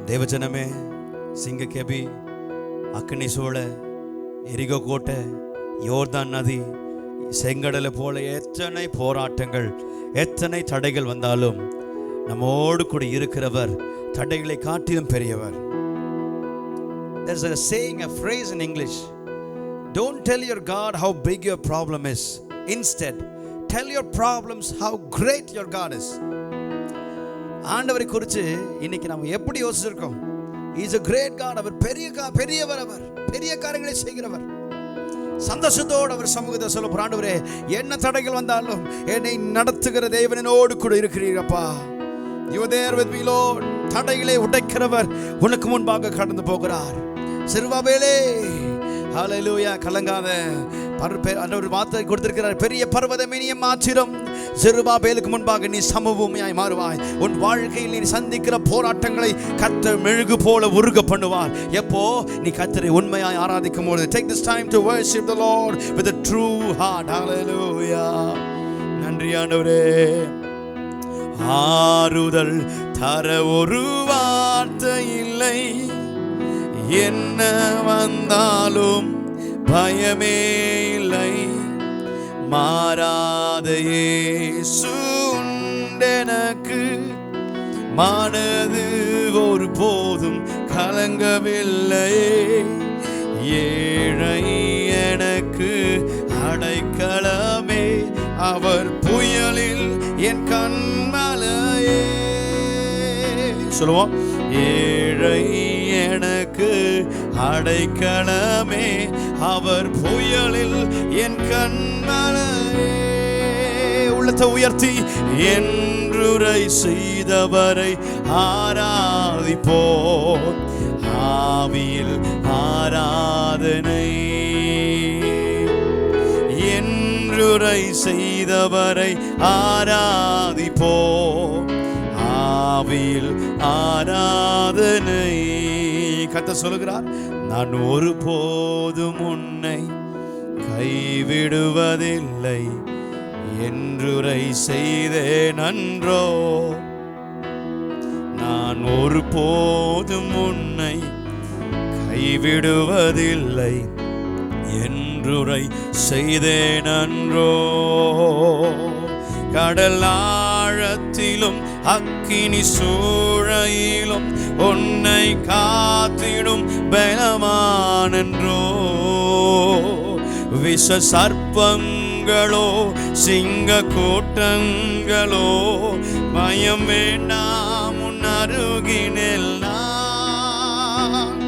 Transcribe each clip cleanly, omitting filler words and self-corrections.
தேவஜனமே, சிங்கக்கேபி, அக்னி சூழ, எரிகோ கோட்டை, யோர்தான் நதி, செங்கடலை போல எத்தனை போராட்டங்கள், எத்தனை தடைகள் வந்தாலும் நம்மோடு கூட இருக்கிறவர் தடைகளை காட்டிலும் பெரியவர். There's a saying, a phrase in English. Don't tell your God how big your problem is. Instead, tell your problems how great your God is. ஆண்டவரை குறித்து இன்னைக்கு நம்ம எப்படி யோசிச்சிருக்கோம்? He is a great God. அவர் பெரியவர், அவர் பெரிய காரியங்களை செய்கிறவர். சந்தோஷத்தோடு அவர் சமூகத்தை சொல்ல போற, ஆண்டவரே என்ன தடைகள் வந்தாலும் என்னை நடத்துகிற தேவனோடு கூட இருக்கிறீரப்பா. You are there with me, Lord. தடைகளை உடைக்கிறவர் உனக்கு முன்பாக கடந்து போகிறார். சிறுவாபேலே, ஹல்லேலூயா, கலங்காத. ஒரு வார்த்தை கொடுத்திருக்கிறார், பெரிய பர்வதமே நீ மாத்திரம் செருபாபேலுக்கு முன்பாக நீ சமபூமியாய் மாறுவாய். உன் வாழ்க்கையில் நீ சந்திக்கிற போராட்டங்களை கர்த்தர் மெழுகு போல உருக பண்ணுவார். எப்போ நீ கர்த்தரை உண்மையாய் ஆராதிக்கும் போது. Take this time to worship the Lord with a true heart. Hallelujah. நன்றி ஆண்டவரே. ஆறுதல் தர ஒரு வார்த்தை இல்லை, என்ன வந்தாலும் பயமே இல்லை, மாறாத இயேசு எனக்கு, மனது ஒரு போதும் கலங்கவில்லையே, ஏழை எனக்கு அடைக்கலமே, அவர் புயலில் என் கண்மலையே. சொல்லுவோம், ஏழை எனக்கு அடைக்கலமே, அவர் புயலில் என் கண்மலையே. உள்ளத்தை உயர்த்தி என்றுரை செய்தவரை ஆராதிப்போம், ஆவியில் ஆராதனை. என்றுரை செய்தவரை ஆராதிப்போம், ஆவியில் ஆராதனை. கர்த்தர் சொல்லுகிறார், நான் ஒருபோதும் உன்னை கைவிடுவதில்லை என்றுரை செய்தேன் அன்றோ. நான் ஒருபோதும் உன்னை கைவிடுவதில்லை என்றுரை செய்தேன் அன்றோ. கடல் ஆழத்திலும் அக்கினி சூழையிலும் உன்னை காத்திடும் பலமானன்றோ. விஷ சர்ப்பங்களோ சிங்க கூட்டங்களோ பயம் வேண்டாம் உன் அருகினில் நான்.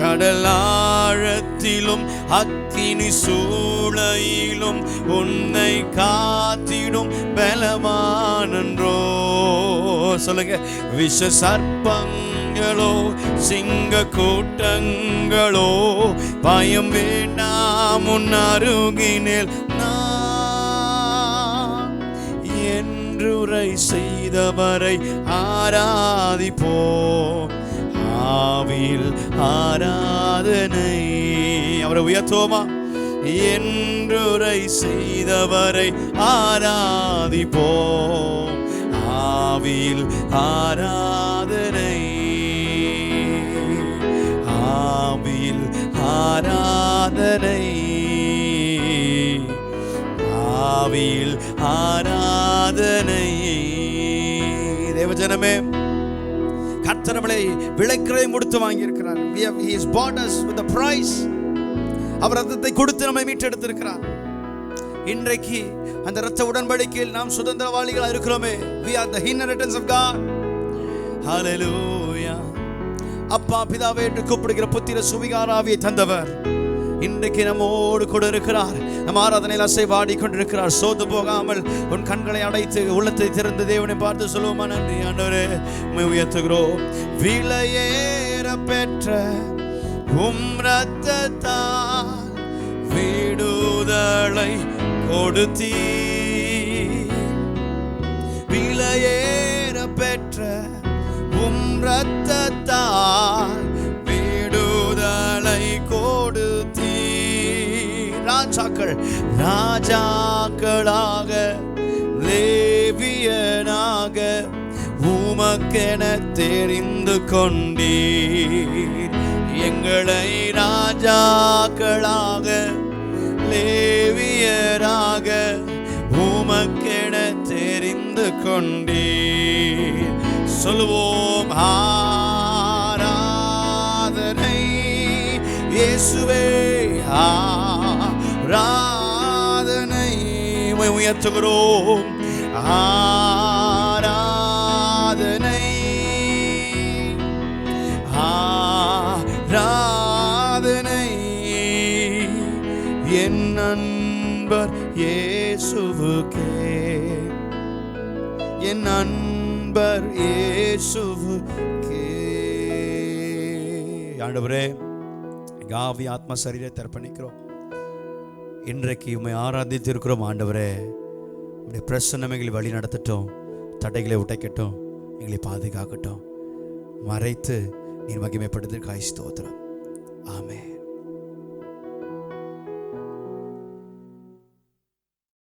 கடல் ஆழத்திலும் அக்கினி சூளையிலும் உன்னை காத்திடும் பலமானன்றோ. சொல்லுங்க, விஷ சர்ப்பங்களோ சிங்க கூட்டங்களோ பயம் வேண்டாம் உன் அருகினில் நான். என்றுரை செய்தவரை ஆராதிப்போம், ஆவியில் ஆராதனை. அவரை உயர்த்துவோமா? என்றுரை செய்தவரை ஆராதிப்போம், ஆவியில் ஆராதனை, ஆவியில் ஆராதனை, ஆவியில் ஆராதனை. தேவஜனமே, கர்த்தர் நம்மளை விலைக்கிரயம் கொடுத்து வாங்கி இருக்கிறார். He has bought us with a price. அவர் ரத்தத்தை கொடுத்து நம்மை மீட்டெடுத்திருக்கிறார். இன்றைக்கு அந்த இரத்த உடன்படிக்கையில் நாம் சுதந்திரவாளிகளாக இருக்கிறோமே. We are the inheritance of God. Hallelujah. அப்பா பிதாவே என்று கூப்பிடுகிற புத்திர சுவிகாராவியை தந்தவர் இன்றைக்கு நம்மோடு கூட இருக்கிறார். நம் ஆராதனையில் அசைவாடி கொண்டிருக்கிறார். சோர்ந்து போகாமல் உன் கண்களை அடைத்து உள்ளத்தை திறந்து தேவனை பார்த்து சொல்லுவோமா? நன்றி ஆண்டவரே, உம்மை உயர்த்துகிறோம். விலையேற பெற்ற உம் இரத்தத்தால் விடுதலை கொடுத்தீர். விலையேற பெற்ற உம் இரத்தத்தால் விடுதலை கொடுத்தீர். ராஜாக்களாக லேவியனாக உமது உமக்கென தெரிந்து கொண்டீர். எங்களை ராஜாக்களாக லேவியராக உமக்கென தெரிந்து கொண்டீர். சொல்லுவோம் ஆராதனை இயேசுவே, ஆராதனை உயர்த்துகிறோம். ஆராதனை ஆராதனை என் நண்பர் இயேசுவுக்கே, என் நண்பர் இயேசுவுக்கே. ஆண்டவரே, ஆவி ஆத்மா சரீரத்தை அர்ப்பணிக்கிறோம். இன்றைக்கு உம்மை ஆராதித்திருக்கிறோம். ஆண்டவரே, உம்முடைய பிரசன்னம் எங்களை வழி நடத்தட்டும், தடைகளை உடைக்கட்டும், எங்களை பாதுகாக்கட்டும். மறைத்து நீர் மகிமைப்படுத்த ஸ்தோத்திரம். ஆமென்.